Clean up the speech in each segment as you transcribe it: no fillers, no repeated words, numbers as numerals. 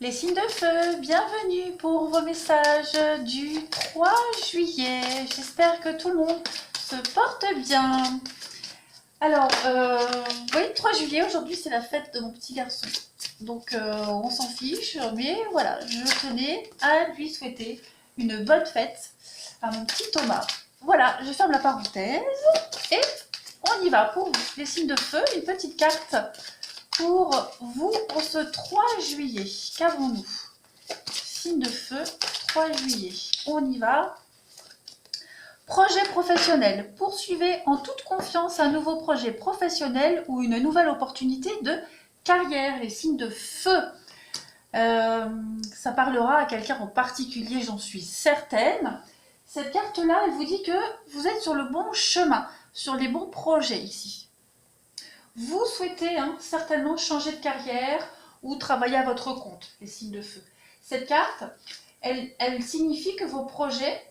Les signes de feu, bienvenue pour vos messages du 3 juillet. J'espère que tout le monde se porte bien. Alors, vous voyez, le 3 juillet, aujourd'hui, c'est la fête de mon petit garçon. Donc, on s'en fiche, mais voilà, je tenais à lui souhaiter une bonne fête à mon petit Thomas. Voilà, je ferme la parenthèse et on y va pour les signes de feu. Une petite carte pour vous pour ce 3 juillet. Qu'avons-nous? Signe de feu, 3 juillet. On y va. Projet professionnel. Poursuivez en toute confiance un nouveau projet professionnel ou une nouvelle opportunité de carrière. Les signes de feu. Ça parlera à quelqu'un en particulier, j'en suis certaine. Cette carte-là, elle vous dit que vous êtes sur le bon chemin, sur les bons projets ici. Vous souhaitez certainement changer de carrière ou travailler à votre compte, les signes de feu. Cette carte, elle signifie que vos projets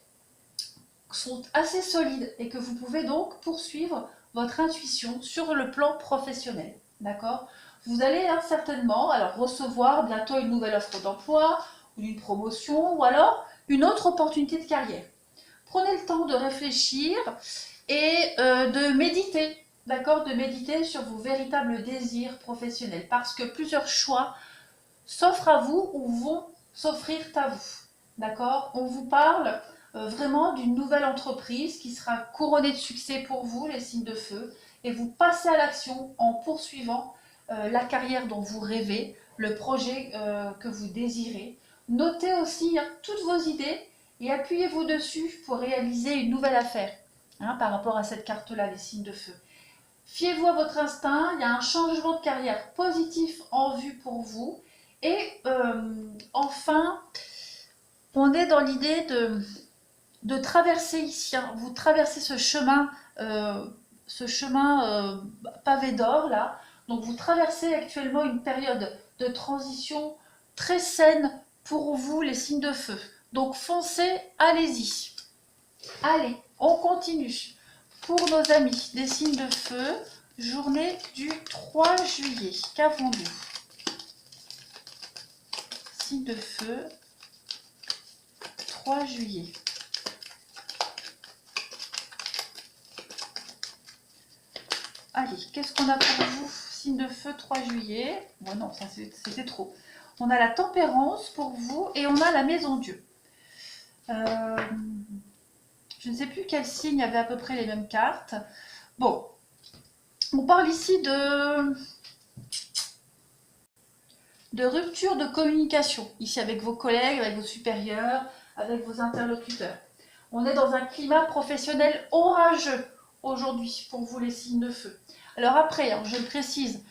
sont assez solides et que vous pouvez donc poursuivre votre intuition sur le plan professionnel. D'accord? Vous allez certainement recevoir bientôt une nouvelle offre d'emploi ou une promotion ou alors une autre opportunité de carrière. Prenez le temps de réfléchir et de méditer. D'accord, de méditer sur vos véritables désirs professionnels parce que plusieurs choix s'offrent à vous ou vont s'offrir à vous. D'accord, on vous parle vraiment d'une nouvelle entreprise qui sera couronnée de succès pour vous, les signes de feu, et vous passez à l'action en poursuivant la carrière dont vous rêvez, le projet que vous désirez. Notez aussi toutes vos idées et appuyez-vous dessus pour réaliser une nouvelle affaire par rapport à cette carte-là, les signes de feu. Fiez-vous à votre instinct, il y a un changement de carrière positif en vue pour vous. Et enfin, on est dans l'idée de traverser ici, vous traversez ce chemin pavé d'or là. Donc vous traversez actuellement une période de transition très saine pour vous, les signes de feu. Donc foncez, allez-y. Allez, on continue. Pour nos amis des signes de feu, journée du 3 juillet. Qu'avons-nous? Signe de feu, 3 juillet. Allez, qu'est-ce qu'on a pour vous? Signe de feu, 3 juillet. Bon, non, ça c'était trop. On a la tempérance pour vous et on a la maison Dieu. Je ne sais plus quel signe avait à peu près les mêmes cartes. Bon, on parle ici de rupture de communication, ici avec vos collègues, avec vos supérieurs, avec vos interlocuteurs. On est dans un climat professionnel orageux aujourd'hui pour vous, les signes de feu. Alors après, je le précise,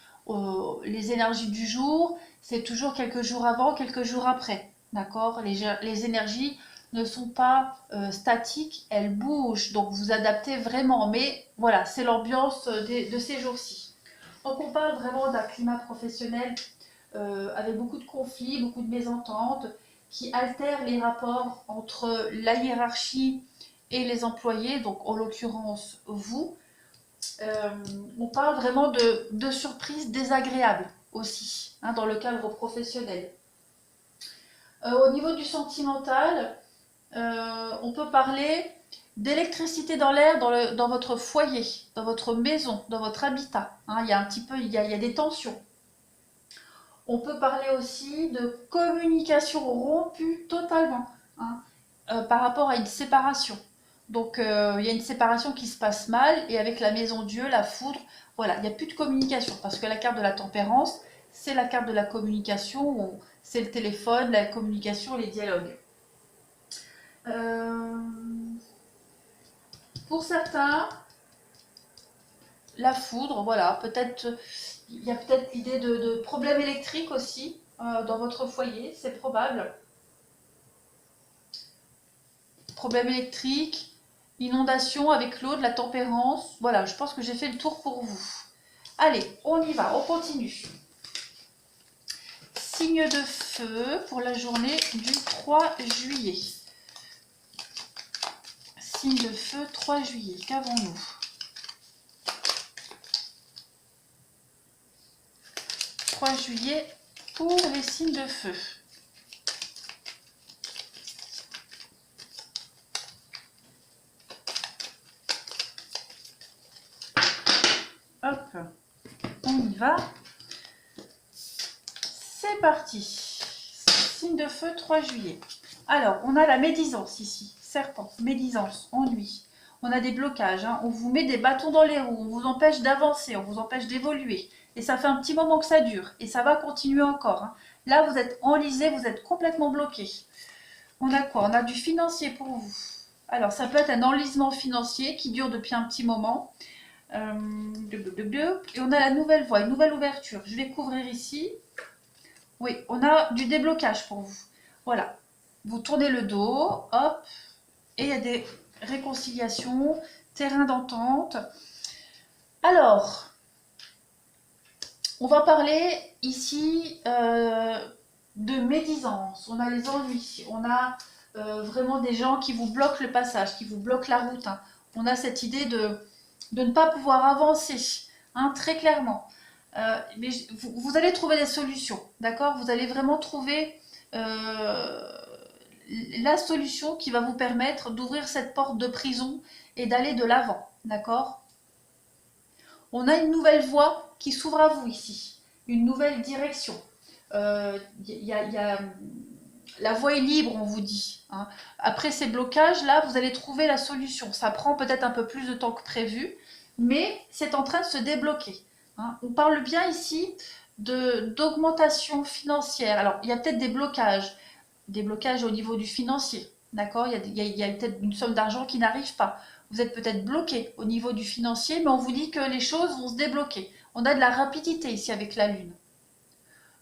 les énergies du jour, c'est toujours quelques jours avant, quelques jours après. D'accord? Les énergies ne sont pas statiques, elles bougent, donc vous adaptez vraiment. Mais voilà, c'est l'ambiance de ces jours-ci. Donc on parle vraiment d'un climat professionnel avec beaucoup de conflits, beaucoup de mésententes, qui altèrent les rapports entre la hiérarchie et les employés, donc en l'occurrence vous. On parle vraiment de surprises désagréables aussi, dans le cadre professionnel. Au niveau du sentimental, on peut parler d'électricité dans l'air dans votre foyer, dans votre maison, dans votre habitat. Il y a un petit peu, il y a des tensions. On peut parler aussi de communication rompue totalement par rapport à une séparation. Donc il y a une séparation qui se passe mal et avec la maison Dieu, la foudre, voilà, il n'y a plus de communication parce que la carte de la tempérance, c'est la carte de la communication, c'est le téléphone, la communication, les dialogues. Pour certains, la foudre, voilà, peut-être, il y a peut-être l'idée de problèmes électriques aussi dans votre foyer, c'est probable. Problèmes électriques, inondation avec l'eau, de la tempérance, voilà, je pense que j'ai fait le tour pour vous. Allez, on y va, on continue. Signe de feu pour la journée du 3 juillet. Signe de feu, 3 juillet, qu'avons-nous? 3 juillet pour les signes de feu. on y va. C'est parti. Signe de feu, 3 juillet. Alors, on a la médisance ici. Serpent, médisance, ennui. On a des blocages, hein. On vous met des bâtons dans les roues, on vous empêche d'avancer, on vous empêche d'évoluer. Et ça fait un petit moment que ça dure. Et ça va continuer encore, hein. Là, vous êtes enlisé, vous êtes complètement bloqué. On a quoi? On a du financier pour vous. Alors, ça peut être un enlisement financier qui dure depuis un petit moment. Et on a la nouvelle voie, une nouvelle ouverture. Je vais couvrir ici. Oui, on a du déblocage pour vous. Voilà. Vous tournez le dos, hop, et il y a des réconciliations, terrain d'entente. Alors, on va parler ici de médisance. On a les ennuis, on a vraiment des gens qui vous bloquent le passage, qui vous bloquent la route, hein. On a cette idée de ne pas pouvoir avancer, hein, très clairement. Mais vous allez trouver des solutions, d'accord? Vous allez vraiment trouver la solution qui va vous permettre d'ouvrir cette porte de prison et d'aller de l'avant, d'accord? On a une nouvelle voie qui s'ouvre à vous ici, une nouvelle direction. La voie est libre, on vous dit, hein. Après ces blocages-là, vous allez trouver la solution. Ça prend peut-être un peu plus de temps que prévu, mais c'est en train de se débloquer, hein. On parle bien ici d'augmentation financière. Alors, il y a peut-être des blocages au niveau du financier, d'accord? Il y a peut-être une somme d'argent qui n'arrive pas. Vous êtes peut-être bloqué au niveau du financier, mais on vous dit que les choses vont se débloquer. On a de la rapidité ici avec la Lune.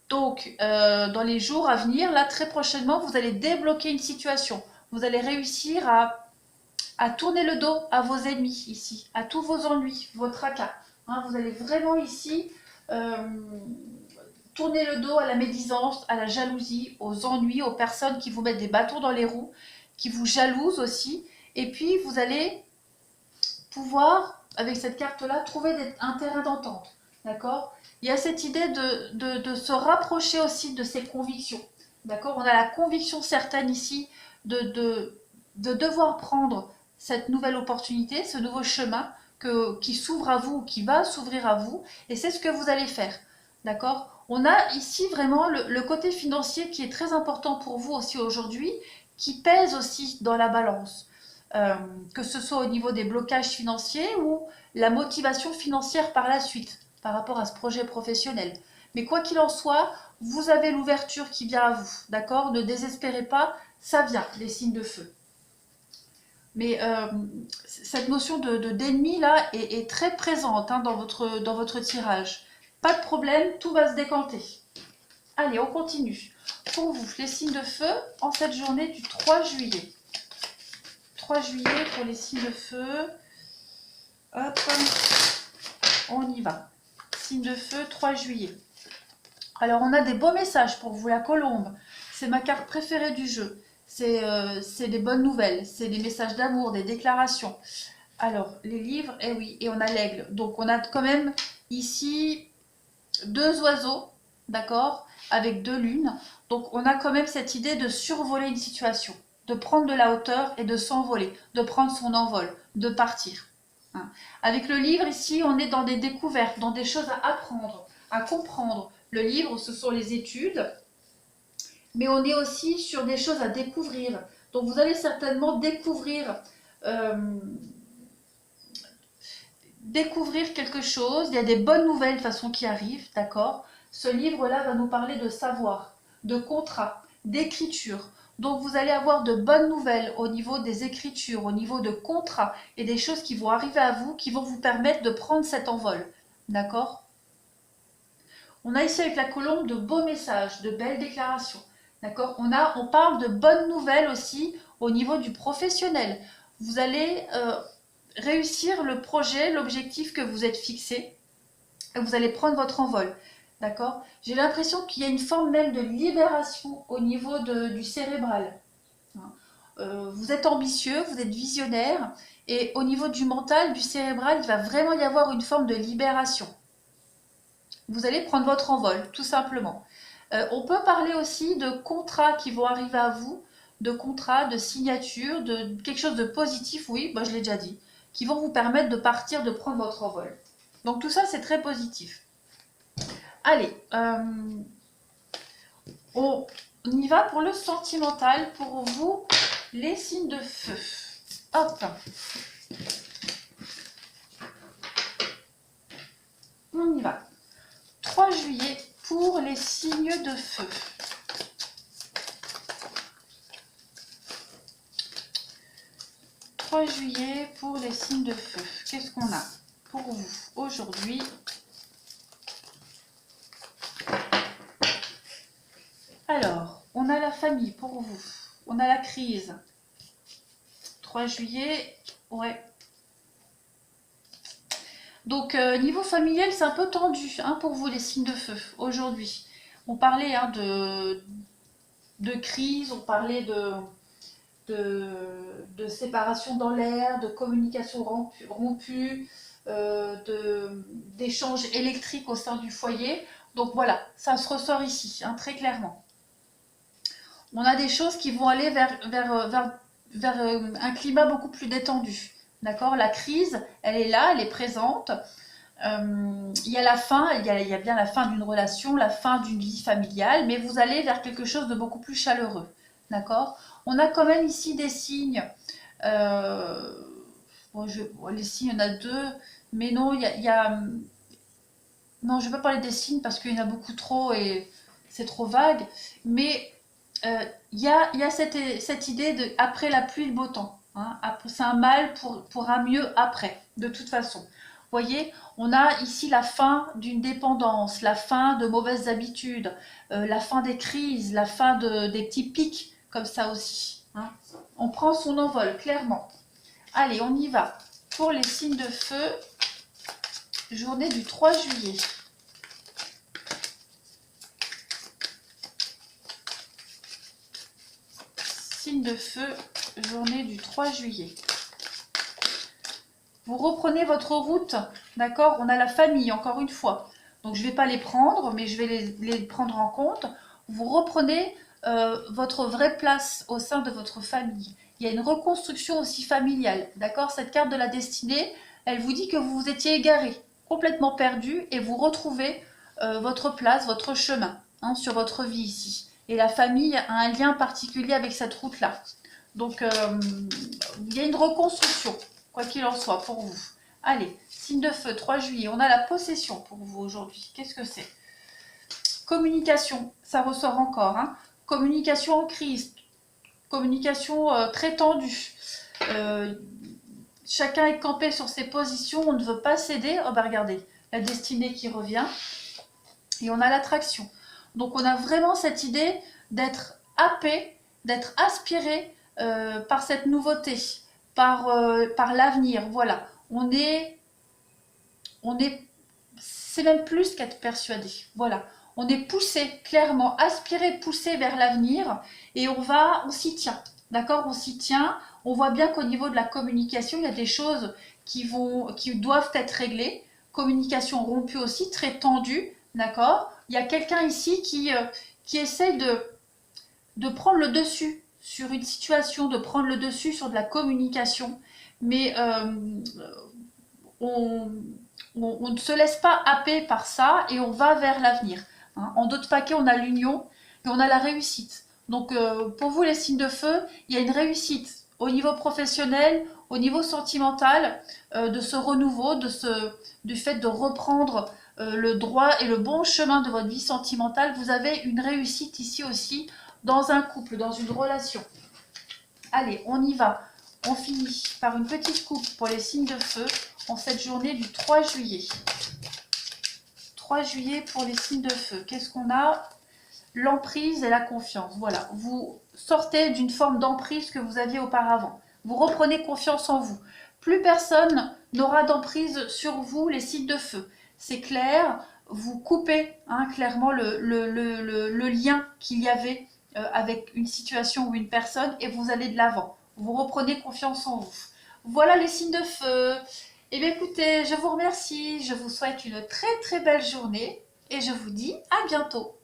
Donc, dans les jours à venir, là, très prochainement, vous allez débloquer une situation. Vous allez réussir à tourner le dos à vos ennemis ici, à tous vos ennuis, vos tracas, hein. Vous allez vraiment ici tourner le dos à la médisance, à la jalousie, aux ennuis, aux personnes qui vous mettent des bâtons dans les roues, qui vous jalousent aussi. Et puis, vous allez pouvoir, avec cette carte-là, trouver un terrain d'entente. D'accord? Il y a cette idée de se rapprocher aussi de ses convictions. D'accord? On a la conviction certaine ici de devoir prendre cette nouvelle opportunité, ce nouveau chemin qui s'ouvre à vous, qui va s'ouvrir à vous, et c'est ce que vous allez faire. D'accord? On a ici vraiment le côté financier qui est très important pour vous aussi aujourd'hui, qui pèse aussi dans la balance. Que ce soit au niveau des blocages financiers ou la motivation financière par la suite, par rapport à ce projet professionnel. Mais quoi qu'il en soit, vous avez l'ouverture qui vient à vous, d'accord? Ne désespérez pas, ça vient, les signes de feu. Mais cette notion d'ennemi là est très présente, hein, dans votre tirage. Pas de problème, tout va se décanter. Allez, on continue. Pour vous, les signes de feu en cette journée du 3 juillet. 3 juillet pour les signes de feu. Hop, on y va. Signe de feu, 3 juillet. Alors, on a des beaux messages pour vous, la colombe. C'est ma carte préférée du jeu. C'est des bonnes nouvelles, c'est des messages d'amour, des déclarations. Alors, les livres, eh oui, et on a l'aigle. Donc, on a quand même ici 2 oiseaux, d'accord, avec 2 lunes. Donc, on a quand même cette idée de survoler une situation, de prendre de la hauteur et de s'envoler, de prendre son envol, de partir. Hein. Avec le livre, ici, on est dans des découvertes, dans des choses à apprendre, à comprendre. Le livre, ce sont les études, mais on est aussi sur des choses à découvrir. Donc, vous allez certainement découvrir quelque chose. Il y a des bonnes nouvelles de façon qui arrivent, d'accord? Ce livre-là va nous parler de savoir, de contrat, d'écriture. Donc vous allez avoir de bonnes nouvelles au niveau des écritures, au niveau de contrats et des choses qui vont arriver à vous, qui vont vous permettre de prendre cet envol, d'accord? On a ici avec la colombe de beaux messages, de belles déclarations, d'accord? On parle de bonnes nouvelles aussi au niveau du professionnel. Vous allez réussir le projet, l'objectif que vous êtes fixé, et vous allez prendre votre envol, d'accord? J'ai l'impression qu'il y a une forme même de libération au niveau du cérébral. Vous êtes ambitieux, vous êtes visionnaire, et au niveau du mental, du cérébral, il va vraiment y avoir une forme de libération. Vous allez prendre votre envol, tout simplement. On peut parler aussi de contrats qui vont arriver à vous, de contrats, de signatures, de quelque chose de positif, oui, je l'ai déjà dit, qui vont vous permettre de partir, de prendre votre envol. Donc tout ça, c'est très positif. Allez, on y va pour le sentimental, pour vous, les signes de feu. Hop. On y va. 3 juillet pour les signes de feu. « 3 juillet pour les signes de feu. Qu'est-ce qu'on a pour vous aujourd'hui? Alors, on a la famille pour vous. On a la crise. 3 juillet, ouais. Donc, niveau familial, c'est un peu tendu hein, pour vous, les signes de feu, aujourd'hui. On parlait hein, de crise, on parlait de séparation dans l'air, de communication rompue, d'échanges électriques au sein du foyer. Donc voilà, ça se ressort ici, hein, très clairement. On a des choses qui vont aller vers un climat beaucoup plus détendu. D'accord? La crise, elle est là, elle est présente. Il y a la fin, il y a bien la fin d'une relation, la fin d'une vie familiale, mais vous allez vers quelque chose de beaucoup plus chaleureux. D'accord? On a quand même ici des signes. Bon, les signes, il y en a 2, mais non, non, je ne vais pas parler des signes parce qu'il y en a beaucoup trop et c'est trop vague. Mais il y a cette idée de après la pluie, le beau temps. Hein. C'est un mal pour un mieux après, de toute façon. Vous voyez, on a ici la fin d'une dépendance, la fin de mauvaises habitudes, la fin des crises, la fin des petits pics, comme ça aussi. Hein. On prend son envol, clairement. Allez, on y va. Pour les signes de feu, journée du 3 juillet. Signe de feu, journée du 3 juillet. Vous reprenez votre route, d'accord? On a la famille, encore une fois. Donc, je ne vais pas les prendre, mais je vais les prendre en compte. Vous reprenez votre vraie place au sein de votre famille. Il y a une reconstruction aussi familiale, d'accord? Cette carte de la destinée, elle vous dit que vous vous étiez égaré, complètement perdu, et vous retrouvez votre place, votre chemin hein, sur votre vie ici. Et la famille a un lien particulier avec cette route-là. Donc, il y a une reconstruction, quoi qu'il en soit, pour vous. Allez, signe de feu, 3 juillet. On a la possession pour vous aujourd'hui. Qu'est-ce que c'est? Communication, ça ressort encore. Hein. Communication en crise, communication très tendue. Chacun est campé sur ses positions, on ne veut pas céder. Oh bah regardez, la destinée qui revient. Et on a l'attraction. Donc on a vraiment cette idée d'être happé, d'être aspiré par cette nouveauté, par l'avenir. Voilà, c'est même plus qu'être persuadé. Voilà, on est poussé, clairement, aspiré, poussé vers l'avenir et on s'y tient. D'accord, on s'y tient. On voit bien qu'au niveau de la communication, il y a des choses qui doivent être réglées. Communication rompue aussi, très tendue. D'accord, il y a quelqu'un ici qui essaye de prendre le dessus sur une situation, de prendre le dessus sur de la communication, mais on ne se laisse pas happer par ça et on va vers l'avenir. Hein. En d'autres paquets, on a l'union et on a la réussite. Donc, pour vous, les signes de feu, il y a une réussite au niveau professionnel, au niveau sentimental, de ce renouveau, du fait de reprendre le droit et le bon chemin de votre vie sentimentale. Vous avez une réussite ici aussi dans un couple, dans une relation. Allez, on y va. On finit par une petite coupe pour les signes de feu en cette journée du 3 juillet. 3 juillet pour les signes de feu. Qu'est-ce qu'on a? L'emprise et la confiance. Voilà, vous sortez d'une forme d'emprise que vous aviez auparavant. Vous reprenez confiance en vous. Plus personne n'aura d'emprise sur vous, les signes de feu. C'est clair, vous coupez hein, clairement le lien qu'il y avait avec une situation ou une personne et vous allez de l'avant. Vous reprenez confiance en vous. Voilà les signes de feu. Eh bien écoutez, je vous remercie, je vous souhaite une très très belle journée et je vous dis à bientôt.